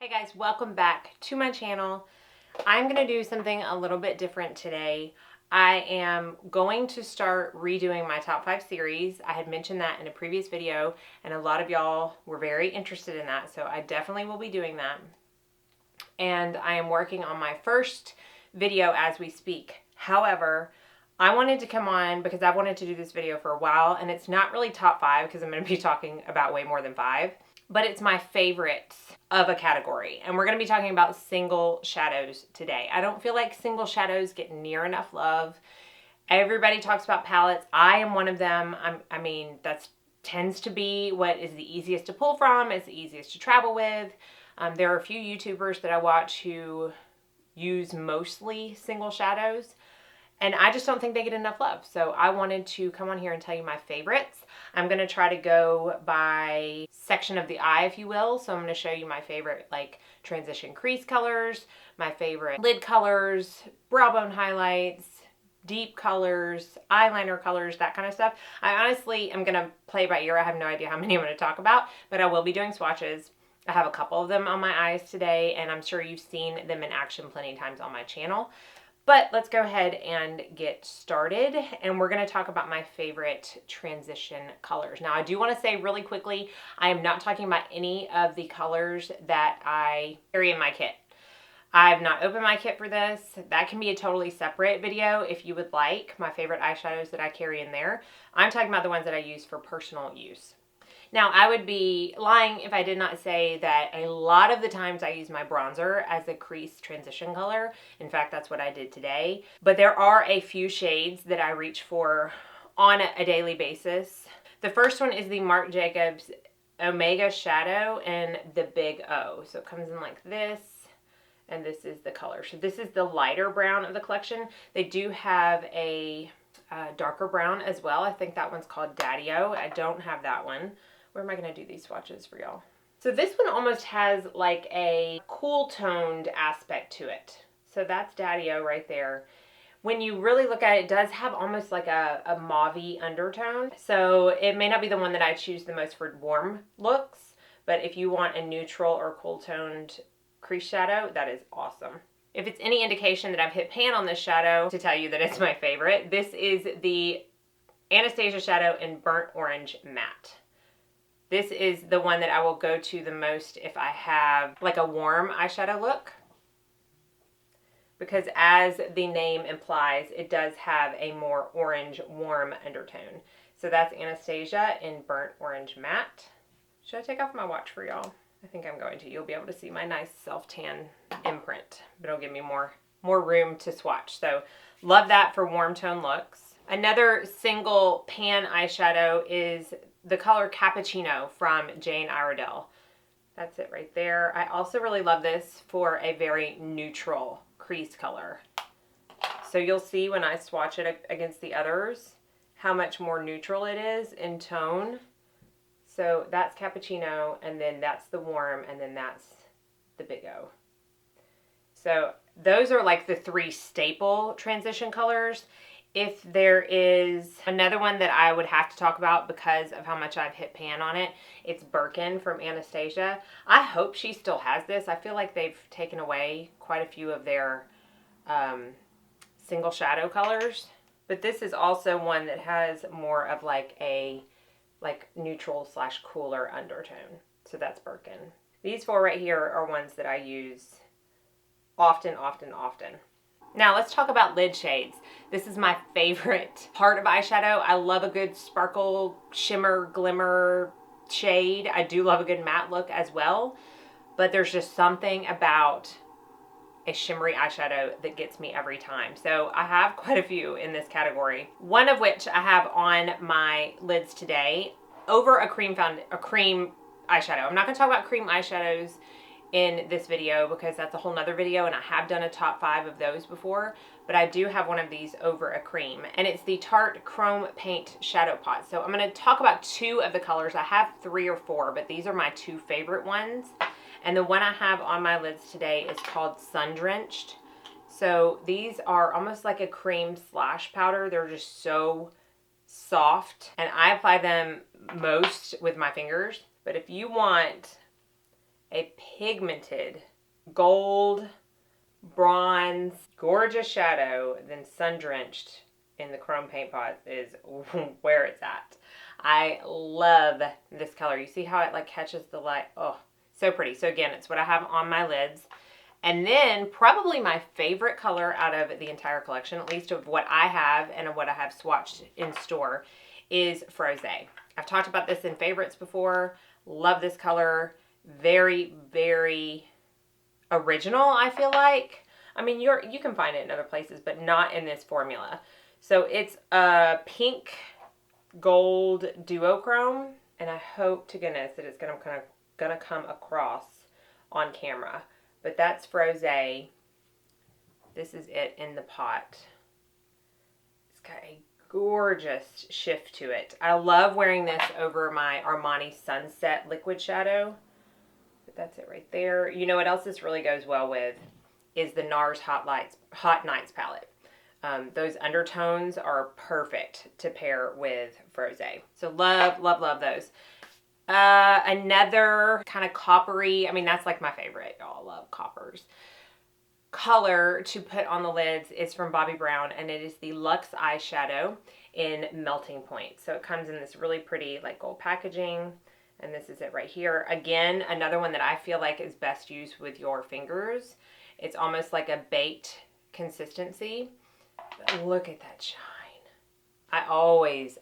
Hey guys, welcome back to my channel. I'm going to do something a little bit different today. I am going to start redoing my top 5 series. I had mentioned that in a previous video and a lot of y'all were very interested in that, so I definitely will be doing that. And I am working on my first video as we speak. However, I wanted to come on because I've wanted to do this video for a while, and it's not really top 5 because I'm going to be talking about way more than 5. But it's my favorites of a category. And we're going to be talking about single shadows today. I don't feel like single shadows get near enough love. Everybody talks about palettes. I am one of them. I mean, that tends to be what is the easiest to pull from. It's the easiest to travel with. There are a few YouTubers that I watch who use mostly single shadows. And I just don't think they get enough love. So I wanted to come on here and tell you my favorites. I'm going to try to go by section of the eye, if you will. So I'm going to show you my favorite like transition crease colors, my favorite lid colors, brow bone highlights, deep colors, eyeliner colors, that kind of stuff. I honestly am going to play by ear. I have no idea how many I'm going to talk about, but I will be doing swatches. I have a couple of them on my eyes today, and I'm sure you've seen them in action plenty of times on my channel. But let's go ahead and get started, and we're going to talk about my favorite transition colors. Now, I do want to say really quickly, I am not talking about any of the colors that I carry in my kit. I've not opened my kit for this. That can be a totally separate video if you would like, my favorite eyeshadows that I carry in there. I'm talking about the ones that I use for personal use. Now, I would be lying if I did not say that a lot of the times I use my bronzer as a crease transition color. In fact, that's what I did today. But there are a few shades that I reach for on a daily basis. The first one is the Marc Jacobs Omega Shadow in the Big O. So it comes in like this, and this is the color. So this is the lighter brown of the collection. They do have a darker brown as well. I think that one's called Daddy-O. I don't have that one. Where am I going to do these swatches for y'all? So this one almost has like a cool toned aspect to it. So that's Daddy-O right there. When you really look at it, it does have almost like a mauve-y undertone. So it may not be the one that I choose the most for warm looks, but if you want a neutral or cool toned crease shadow, that is awesome. If it's any indication that I've hit pan on this shadow to tell you that it's my favorite, this is the Anastasia shadow in Burnt Orange Matte. This is the one that I will go to the most if I have like a warm eyeshadow look. Because as the name implies, it does have a more orange warm undertone. So that's Anastasia in Burnt Orange Matte. Should I take off my watch for y'all? I think I'm going to. You'll be able to see my nice self-tan imprint. But it'll give me more room to swatch. So love that for warm tone looks. Another single pan eyeshadow is the color Cappucino from Jane Iredale. That's it right there. I also really love this for a very neutral crease color. So you'll see when I swatch it against the others how much more neutral it is in tone. So that's Cappucino, and then that's the warm, and then that's the Big O. So those are like the 3 staple transition colors. If there is another one that I would have to talk about because of how much I've hit pan on it, it's Birkin from Anastasia. I hope she still has this. I feel like they've taken away quite a few of their single shadow colors. But this is also one that has more of like a neutral / cooler undertone. So that's Birkin. These 4 right here are ones that I use often. Now let's talk about lid shades. This is my favorite part of eyeshadow. I love a good sparkle, shimmer, glimmer shade. I do love a good matte look as well, but there's just something about a shimmery eyeshadow that gets me every time. So I have quite a few in this category. One of which I have on my lids today over a cream eyeshadow. I'm not going to talk about cream eyeshadows in this video because that's a whole nother video, and I have done a top 5 of those before, but I do have one of these over a cream, and it's the Tarte Chrome Paint Shadow Pot. So I'm going to talk about 2 of the colors. I have 3 or 4, but these are my 2 favorite ones, and the one I have on my lids today is called Sun Drenched. So these are almost like a cream splash powder. They're just so soft, and I apply them most with my fingers, but if you want a pigmented gold, bronze, gorgeous shadow, then sun drenched in the chrome paint pot is where it's at. I love this color. You see how it like catches the light? Oh, so pretty. So again, it's what I have on my lids. And then probably my favorite color out of the entire collection, at least of what I have and of what I have swatched in store, is Frose. I've talked about this in favorites before. Love this color. Very, very original, I feel like. I mean, you can find it in other places, but not in this formula. So it's a pink gold duochrome, and I hope to goodness that it's gonna come across on camera. But that's Frose. This is it in the pot. It's got a gorgeous shift to it. I love wearing this over my Armani Sunset liquid shadow. But that's it right there. You know what else this really goes well with is the NARS Hot Nights palette. Those undertones are perfect to pair with Frose. So love, love, love those. Another kind of coppery, I mean, that's like my favorite. Y'all love coppers. Color to put on the lids is from Bobbi Brown, and it is the Luxe Eyeshadow in Melting Point. So it comes in this really pretty like gold packaging, and this is it right here. Again, another one that I feel like is best used with your fingers. It's almost like a baked consistency. But look at that shine. I always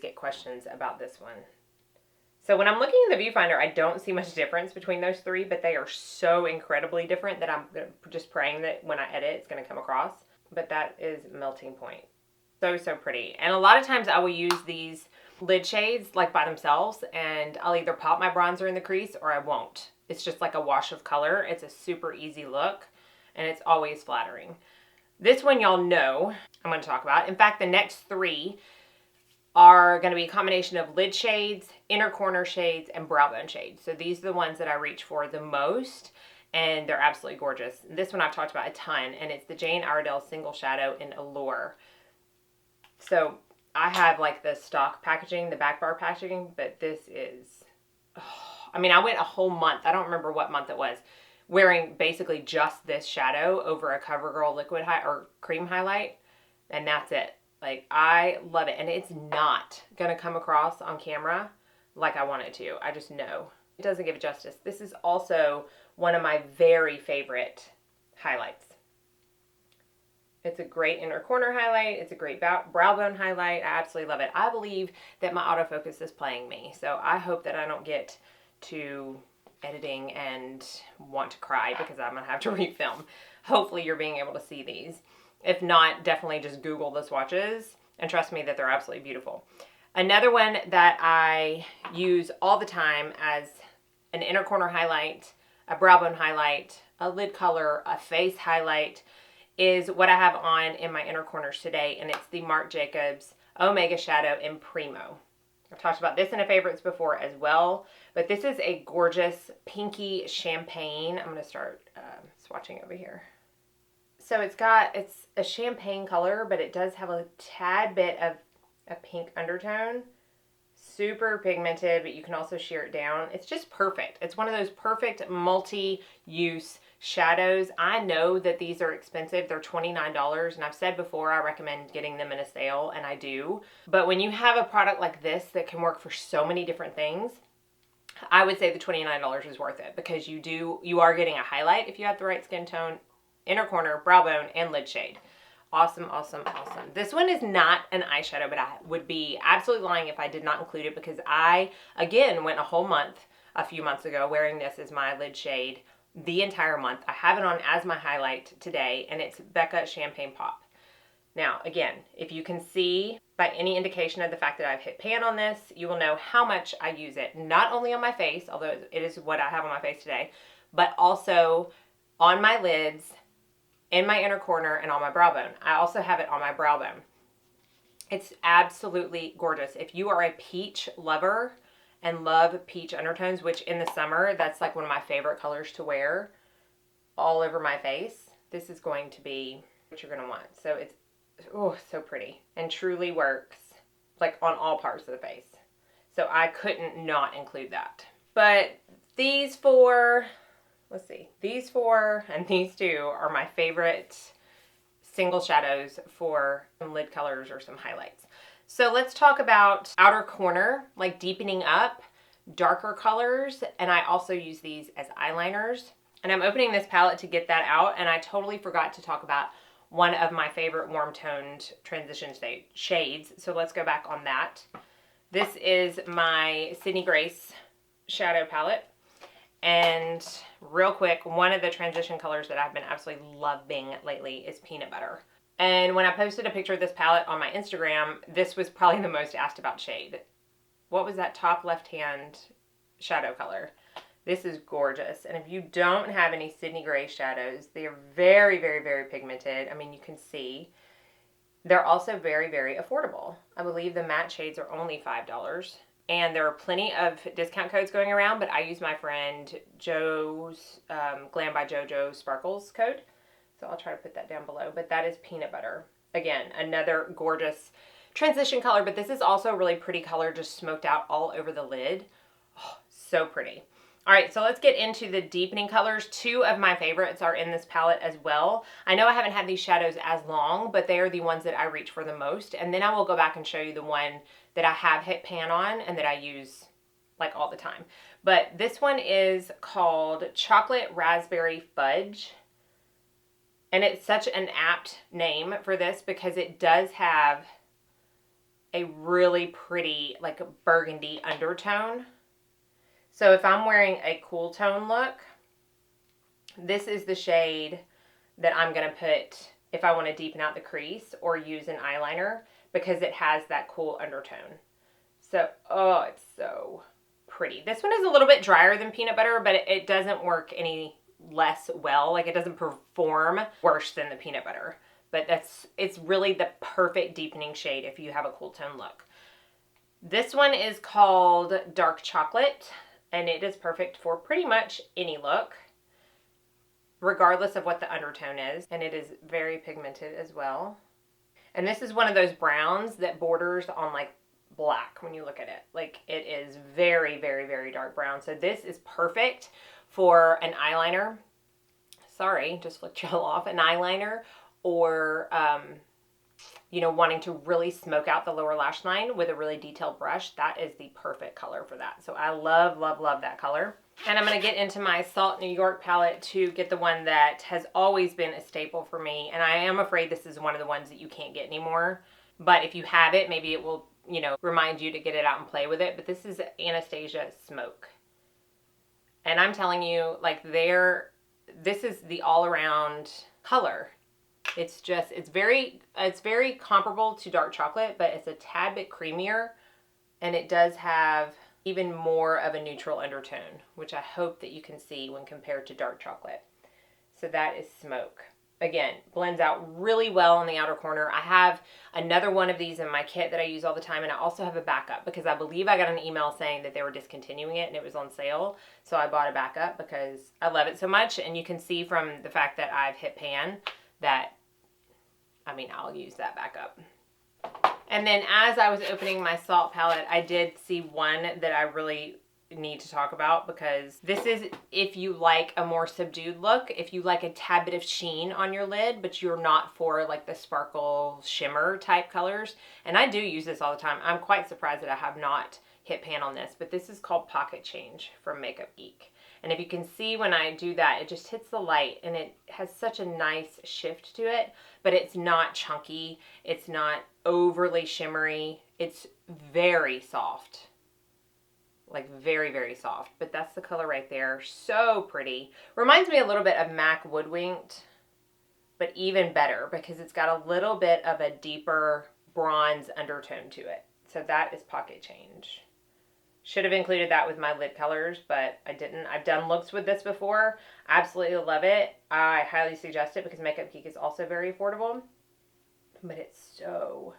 get questions about this one. So when I'm looking in the viewfinder, I don't see much difference between those three, but they are so incredibly different that I'm just praying that when I edit, it's going to come across. But that is Melting Point. So, so pretty. And a lot of times I will use these lid shades like by themselves, and I'll either pop my bronzer in the crease or I won't. It's just like a wash of color. It's a super easy look, and it's always flattering. This one y'all know I'm going to talk about. In fact, the next three are going to be a combination of lid shades, inner corner shades, and brow bone shades. So these are the ones that I reach for the most, and they're absolutely gorgeous. This one I've talked about a ton, and it's the Jane Iredale Single Shadow in Allure. So I have like the stock packaging, the back bar packaging, but this is, I mean, I went a whole month, I don't remember what month it was, wearing basically just this shadow over a CoverGirl liquid or cream highlight, and that's it. Like, I love it. And it's not going to come across on camera like I want it to. I just know. It doesn't give it justice. This is also one of my very favorite highlights. It's a great inner corner highlight. It's a great brow bone highlight. I absolutely love it. I believe that my autofocus is playing me. So I hope that I don't get to editing and want to cry because I'm going to have to refilm. Hopefully you're being able to see these. If not, definitely just Google the swatches and trust me that they're absolutely beautiful. Another one that I use all the time as an inner corner highlight, a brow bone highlight, a lid color, a face highlight is what I have on in my inner corners today, and it's the Marc Jacobs Omega Shadow in Prim-O. I've talked about this in a favorites before as well, but this is a gorgeous pinky champagne. I'm going to start swatching over here. So it's a champagne color, but it does have a tad bit of a pink undertone. Super pigmented, but you can also sheer it down. It's just perfect. It's one of those perfect multi-use shadows. I know that these are expensive. They're $29, and I've said before I recommend getting them in a sale, and I do. But when you have a product like this that can work for so many different things, I would say the $29 is worth it because you are getting a highlight if you have the right skin tone, inner corner, brow bone, and lid shade. Awesome, awesome, awesome. This one is not an eyeshadow, but I would be absolutely lying if I did not include it because I, again, went a whole month a few months ago wearing this as my lid shade the entire month. I have it on as my highlight today, and it's Becca Champagne Pop. Now, again, if you can see by any indication of the fact that I've hit pan on this, you will know how much I use it, not only on my face, although it is what I have on my face today, but also on my lids, in my inner corner, and on my brow bone. I also have it on my brow bone. It's absolutely gorgeous. If you are a peach lover and love peach undertones, which in the summer, that's like one of my favorite colors to wear all over my face, this is going to be what you're going to want. So it's, oh, so pretty and truly works like on all parts of the face. So I couldn't not include that. But These four, let's see, these four and these two are my favorite single shadows for some lid colors or some highlights. So let's talk about outer corner, like deepening up, darker colors, and I also use these as eyeliners. And I'm opening this palette to get that out, and I totally forgot to talk about one of my favorite warm toned transition shades. So let's go back on that. This is my Sydney Grace shadow palette. And real quick, one of the transition colors that I've been absolutely loving lately is peanut butter. And when I posted a picture of this palette on my Instagram, this was probably the most asked about shade. What was that top left-hand shadow color? This is gorgeous. And if you don't have any Sydney Grace shadows, they are very, very, very pigmented. I mean, you can see. They're also very, very affordable. I believe the matte shades are only $5. And there are plenty of discount codes going around, but I use my friend Joe's Glam by JoJo Sparkles code. So I'll try to put that down below. But that is peanut butter. Again, another gorgeous transition color, but this is also a really pretty color, just smoked out all over the lid. Oh, so pretty. All right, so let's get into the deepening colors. Two of my favorites are in this palette as well. I know I haven't had these shadows as long, but they are the ones that I reach for the most. And then I will go back and show you the one that I have hit pan on and that I use like all the time. But this one is called Chocolate Raspberry Fudge. And it's such an apt name for this because it does have a really pretty like burgundy undertone. So if I'm wearing a cool tone look, this is the shade that I'm going to put if I want to deepen out the crease or use an eyeliner because it has that cool undertone. So, oh, it's so pretty. This one is a little bit drier than peanut butter, but it doesn't work any less well. Like it doesn't perform worse than the peanut butter. But it's really the perfect deepening shade if you have a cool tone look. This one is called Dark Chocolate, and it is perfect for pretty much any look, regardless of what the undertone is. And it is very pigmented as well. And this is one of those browns that borders on like black when you look at it. Like it is very, very, very dark brown. So this is perfect for an eyeliner. Sorry, just flicked y'all off. An eyeliner or, you know, wanting to really smoke out the lower lash line with a really detailed brush. That is the perfect color for that. So I love, love, love that color. And I'm going to get into my Salt New York palette to get the one that has always been a staple for me. And I am afraid this is one of the ones that you can't get anymore. But if you have it, maybe it will, you know, remind you to get it out and play with it. But this is Anastasia Smoke. And I'm telling you, like this is the all-around color. It's just, it's very comparable to dark chocolate, but it's a tad bit creamier. And it does have even more of a neutral undertone, which I hope that you can see when compared to dark chocolate. So that is Smoke. Again, blends out really well in the outer corner. I have another one of these in my kit that I use all the time, and I also have a backup because I believe I got an email saying that they were discontinuing it and it was on sale. So I bought a backup because I love it so much, and you can see from the fact that I've hit pan that, I mean, I'll use that backup. And then as I was opening my Salt palette, I did see one that I really need to talk about because this is if you like a more subdued look, if you like a tad bit of sheen on your lid, but you're not for like the sparkle shimmer type colors. And I do use this all the time. I'm quite surprised that I have not hit pan on this, but this is called Pocket Change from Makeup Geek. And if you can see when I do that, it just hits the light and it has such a nice shift to it, but it's not chunky. It's not overly shimmery. It's very soft. Like very, very soft, but that's the color right there. So pretty. Reminds me a little bit of MAC Woodwinked, but even better because it's got a little bit of a deeper bronze undertone to it. So that is Pocket Change. Should have included that with my lid colors, but I didn't. I've done looks with this before. Absolutely love it. I highly suggest it because Makeup Geek is also very affordable, but it's so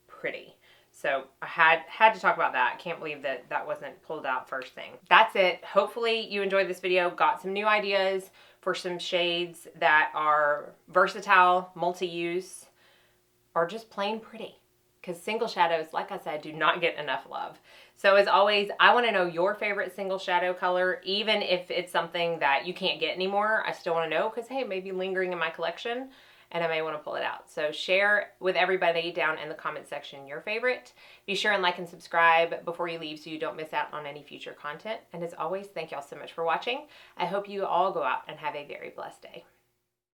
pretty. So I had to talk about that. I can't believe that that wasn't pulled out first thing. That's it. Hopefully you enjoyed this video. Got some new ideas for some shades that are versatile, multi-use, or just plain pretty. Because single shadows, like I said, do not get enough love. So as always, I want to know your favorite single shadow color, even if it's something that you can't get anymore. I still want to know because, hey, it may be lingering in my collection and I may want to pull it out. So share with everybody down in the comment section your favorite. Be sure and like and subscribe before you leave so you don't miss out on any future content. And as always, thank y'all so much for watching. I hope you all go out and have a very blessed day.